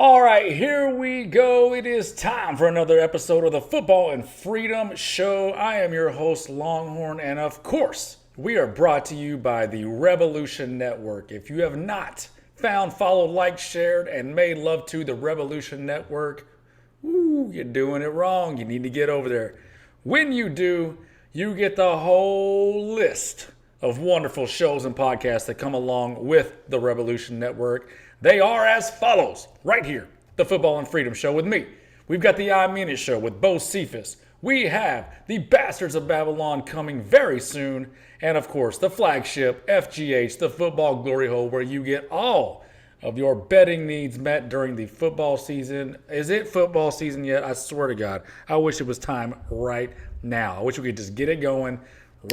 All right, here we go. It is time for another episode of the Football and Freedom Show. I am your host, Longhorn, and of course, we are brought to you by the Revolution Network. If you have not found, followed, liked, shared, and made love to the Revolution Network, you're doing it wrong. You need to get over there. When you do, you get the whole list of wonderful shows and podcasts that come along with the Revolution Network. They are as follows, right here, the Football and Freedom Show with me. We've got the I Mean It Show with Bo Cephas. We have the Bastards of Babylon coming very soon. And of course, the flagship FGH, the Football Glory Hole, where you get all of your betting needs met during the football season. Is it football season yet? I swear to God, I wish it was time right now. I wish we could just get it going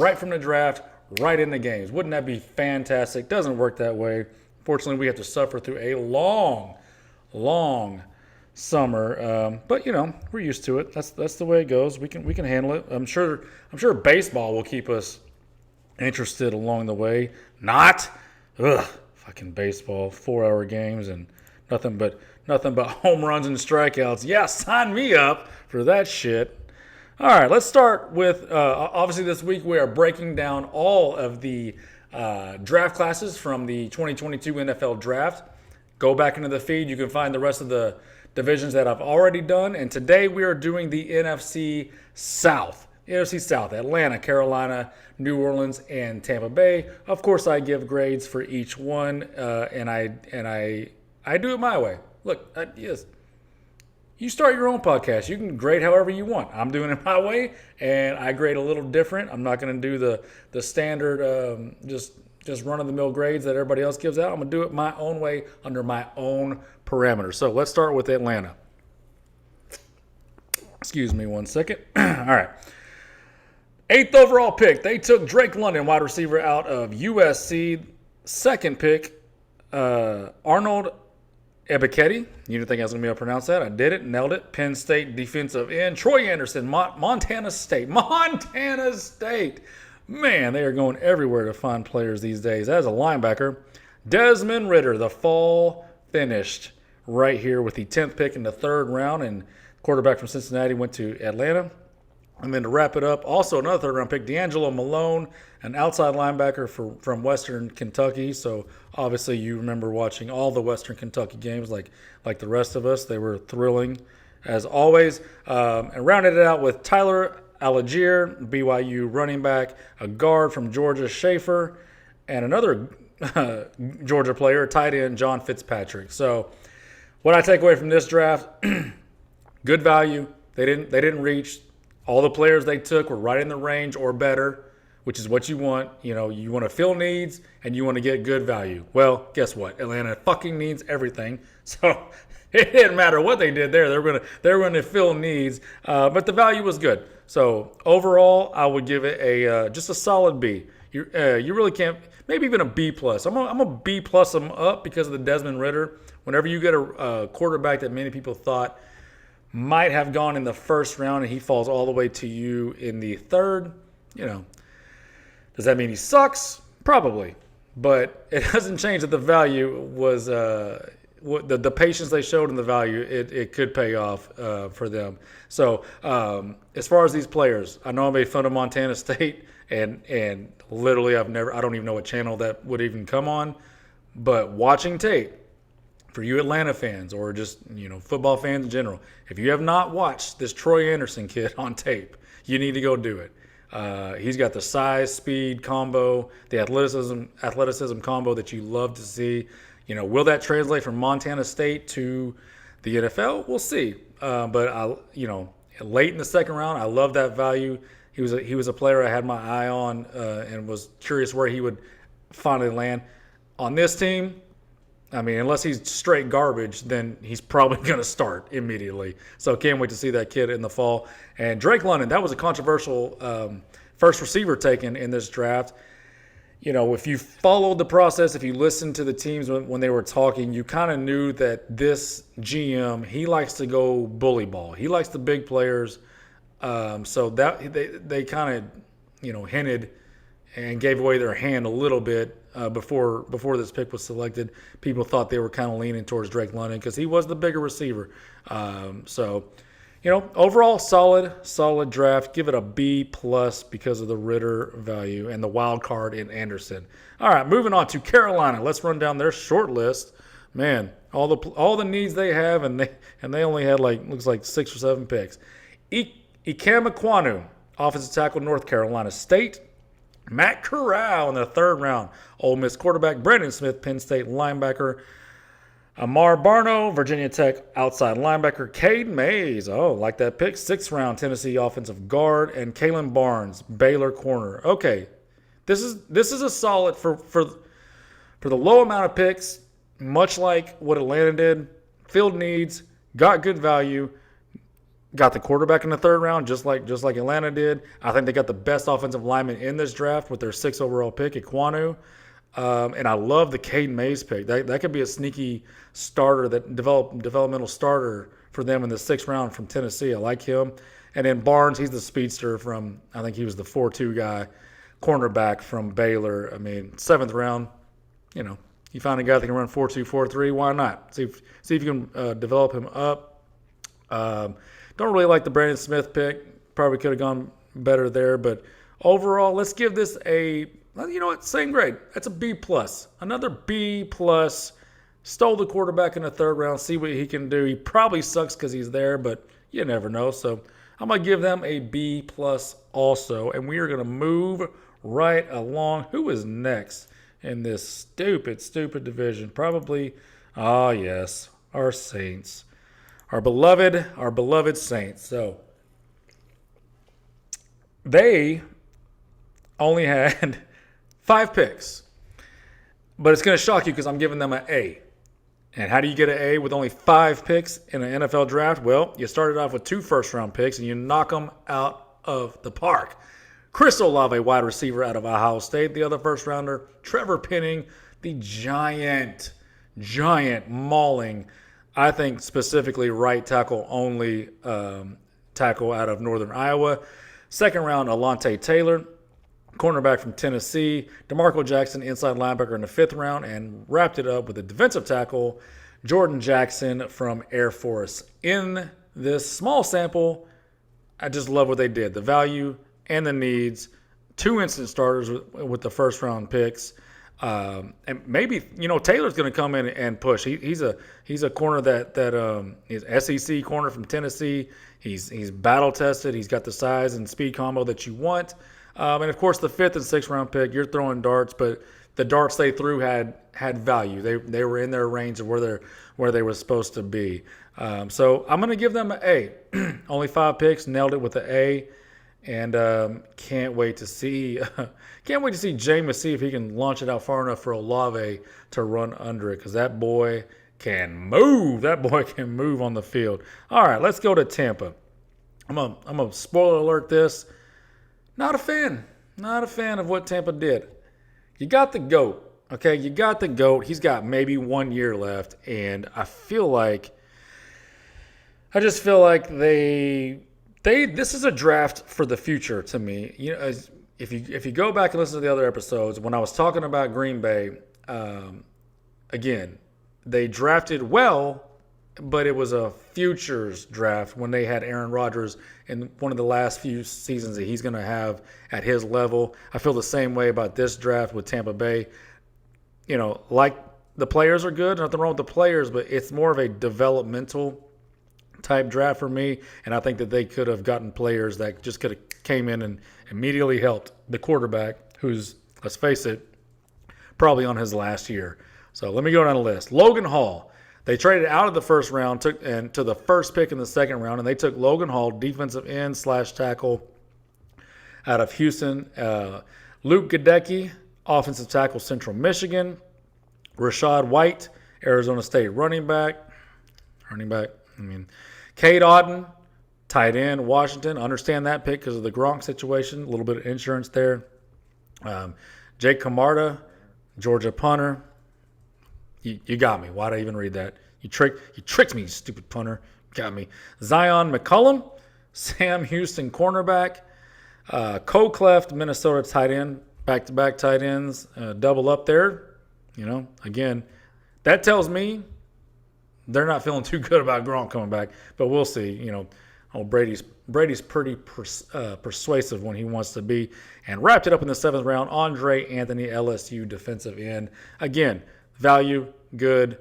right from the draft, right in the games. Wouldn't that be fantastic? Doesn't work that way. Fortunately, we have to suffer through a long summer, but you know we're used to it. That's the way it goes. We can handle it. I'm sure baseball will keep us interested along the way. Not, fucking baseball, 4-hour games and nothing but home runs and strikeouts. Yeah, sign me up for that shit. All right, let's start with obviously this week we are breaking down all of the draft classes from the 2022 NFL Draft. Go back into the feed. You can find the rest of the divisions that I've already done. And today we are doing the NFC South. NFC South, Atlanta, Carolina, New Orleans, and Tampa Bay. Of course, I give grades for each one, and I do it my way. Look, yes. You start your own podcast. You can grade however you want. I'm doing it my way, and I grade a little different. I'm not going to do the standard just run-of-the-mill grades that everybody else gives out. I'm going to do it my own way under my own parameters. So let's start with Atlanta. Excuse me one second. All right. 8th overall pick. They took Drake London, wide receiver out of USC. 2nd pick, Arnold Ebiketie. You didn't think I was going to be able to pronounce that. I did it. Nailed it. Penn State defensive end. Troy Anderson, Montana State. Montana State. Man, they are going everywhere to find players these days. As a linebacker, Desmond Ridder, the fall finished right here with the 10th pick in the 3rd round. And quarterback from Cincinnati went to Atlanta. And then to wrap it up, also another 3rd-round pick, D'Angelo Malone, an outside linebacker from Western Kentucky. So obviously you remember watching all the Western Kentucky games like the rest of us. They were thrilling as always. And rounded it out with Tyler Algier, BYU running back, a guard from Georgia, Schaefer, and another Georgia player, tight end, John Fitzpatrick. So what I take away from this draft, good value. They didn't reach. All the players they took were right in the range or better, which is what you want. You know, you want to fill needs and you want to get good value. Well, guess what? Atlanta fucking needs everything. So it didn't matter what they did there. They were gonna fill needs, but the value was good. So overall, I would give it a just a solid B. You really can't, maybe even a B plus. I'm a B plus them up because of the Desmond Ridder. Whenever you get a quarterback that many people thought might have gone in the 1st round and he falls all the way to you in the 3rd, you know, does that mean he sucks? Probably. But it doesn't change that the value was the patience they showed and the value, it could pay off for them. So as far as these players, I know I made fun of Montana State and literally I don't even know what channel that would even come on, but watching tape, for you Atlanta fans or just, you know, football fans in general, if you have not watched this Troy Anderson kid on tape, you need to go do it. He's got the size, speed combo, the athleticism combo that you love to see. You know, will that translate from Montana State to the NFL? We'll see. But late in the 2nd round, I love that value. He was a player I had my eye on and was curious where he would finally land on this team. I mean, unless he's straight garbage, then he's probably going to start immediately. So can't wait to see that kid in the fall. And Drake London, that was a controversial 1st receiver taken in this draft. You know, if you followed the process, if you listened to the teams when they were talking, you kind of knew that this GM, he likes to go bully ball. He likes the big players. So that they kind of, you know, hinted and gave away their hand a little bit before this pick was selected. People thought they were kind of leaning towards Drake London because he was the bigger receiver. Overall solid draft. Give it a B plus because of the Ritter value and the wild card in Anderson. All right, moving on to Carolina. Let's run down their short list. Man, all the needs they have, and they only had looks like 6 or 7 picks. Ikem Ekwonu, offensive tackle, North Carolina State. Matt Corral in the 3rd round, Ole Miss quarterback. Brandon Smith, Penn State linebacker. Amar Barno, Virginia Tech outside linebacker. Cade Mays, like that pick. 6th round, Tennessee offensive guard. And Kalen Barnes, Baylor corner. Okay, this is a solid for the low amount of picks, much like what Atlanta did. Filled needs, got good value. Got the quarterback in the 3rd round, just like Atlanta did. I think they got the best offensive lineman in this draft with their 6th overall pick, Ekwonu. And I love the Cade Mays pick. That could be a sneaky starter, that developmental starter for them in the 6th round from Tennessee. I like him. And then Barnes, he's the speedster from, I think he was the 4-2 guy, cornerback from Baylor. I mean, 7th round, you find a guy that can run 4-2, 4-3, why not? See if you can develop him up. Don't really like the Brandon Smith pick. Probably could have gone better there. But overall, let's give this a, same grade. That's a B+. Another B+. Stole the quarterback in the 3rd round. See what he can do. He probably sucks because he's there, but you never know. So I'm going to give them a B+ also. And we are going to move right along. Who is next in this stupid division? Probably, yes, our Saints. Our beloved Saints. So they only had 5 picks. But it's going to shock you because I'm giving them an A. And how do you get an A with only 5 picks in an NFL draft? Well, you started off with 2 first-round picks, and you knock them out of the park. Chris Olave, wide receiver out of Ohio State, the other first-rounder. Trevor Penning, the giant mauling, I think specifically right tackle only tackle out of Northern Iowa. 2nd round, Alontae Taylor, cornerback from Tennessee. DeMarco Jackson, inside linebacker in the 5th round. And wrapped it up with a defensive tackle, Jordan Jackson from Air Force. In this small sample, I just love what they did. The value and the needs. 2 instant starters with the first-round picks. And maybe Taylor's going to come in and push. He's a corner that is SEC corner from Tennessee. He's battle tested. He's got the size and speed combo that you want. And of course the 5th and 6th round pick. You're throwing darts, but the darts they threw had value. They were in their range of where they were supposed to be. So I'm going to give them an A. Only 5 picks, nailed it with an A. And can't wait to see Jameis, see if he can launch it out far enough for Olave to run under it, because that boy can move. That boy can move on the field. All right, let's go to Tampa. I'm gonna spoiler alert this. Not a fan of what Tampa did. You got the GOAT, okay? You got the GOAT. He's got maybe 1 year left, and I just feel like this is a draft for the future to me. If you go back and listen to the other episodes, when I was talking about Green Bay, again, they drafted well, but it was a futures draft when they had Aaron Rodgers in one of the last few seasons that he's going to have at his level. I feel the same way about this draft with Tampa Bay. Like the players are good, nothing wrong with the players, but it's more of a developmental type draft for me, and I think that they could have gotten players that just could have came in and immediately helped the quarterback, who's, let's face it, probably on his last year. So let me go down the list. Logan Hall. They traded out of the 1st round to the 1st pick in the 2nd round, and they took Logan Hall, defensive end / tackle out of Houston. Luke Gadecki, offensive tackle, Central Michigan. Rashad White, Arizona State running back. Cade Otton, tight end, Washington. Understand that pick because of the Gronk situation. A little bit of insurance there. Jake Camarda, Georgia punter. You got me. Why'd I even read that? You tricked me, you stupid punter. Got me. Zion McCullum, Sam Houston cornerback. Cole Cleft, Minnesota tight end. back-to-back tight ends, double up there. Again, that tells me they're not feeling too good about Gronk coming back, but we'll see. Brady's pretty persuasive when he wants to be. And wrapped it up in the 7th round, Andre Anthony, LSU defensive end. Again, value, good.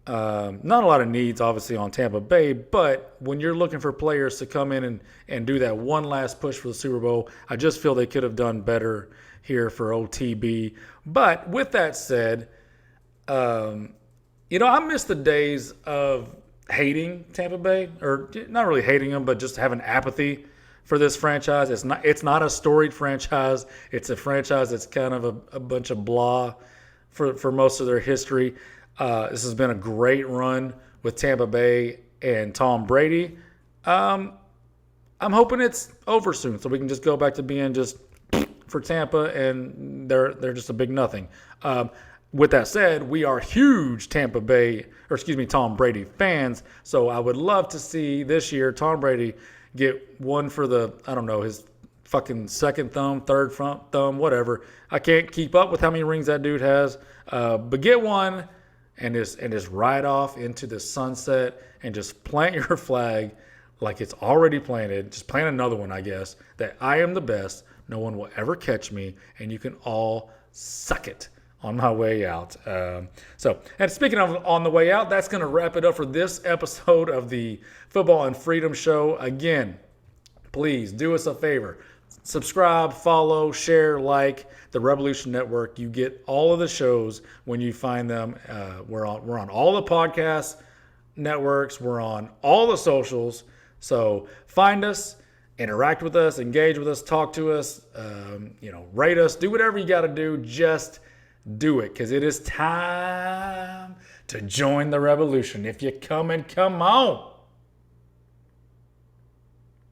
Not a lot of needs, obviously, on Tampa Bay, but when you're looking for players to come in and do that one last push for the Super Bowl, I just feel they could have done better here for OTB. But with that said, I miss the days of hating Tampa Bay, or not really hating them, but just having apathy for this franchise. It's not a storied franchise. It's a franchise that's kind of a bunch of blah for most of their history. This has been a great run with Tampa Bay and Tom Brady. I'm hoping it's over soon so we can just go back to being just for Tampa, and they're just a big nothing. With that said, we are huge Tom Brady fans, so I would love to see this year Tom Brady get one for his fucking second thumb, third front thumb, whatever. I can't keep up with how many rings that dude has, but get one and just ride off into the sunset and just plant your flag like it's already planted. Just plant another one, I guess, that I am the best. No one will ever catch me, and you can all suck it on my way out. And speaking of on the way out, that's going to wrap it up for this episode of the Football and Freedom Show. Again, please do us a favor. Subscribe, follow, share, like the Revolution Network. You get all of the shows when you find them. We're on all the podcast networks. We're on all the socials. So find us, interact with us, engage with us, talk to us, rate us, do whatever you got to do. Just do it, because it is time to join the revolution. If you're coming, come on.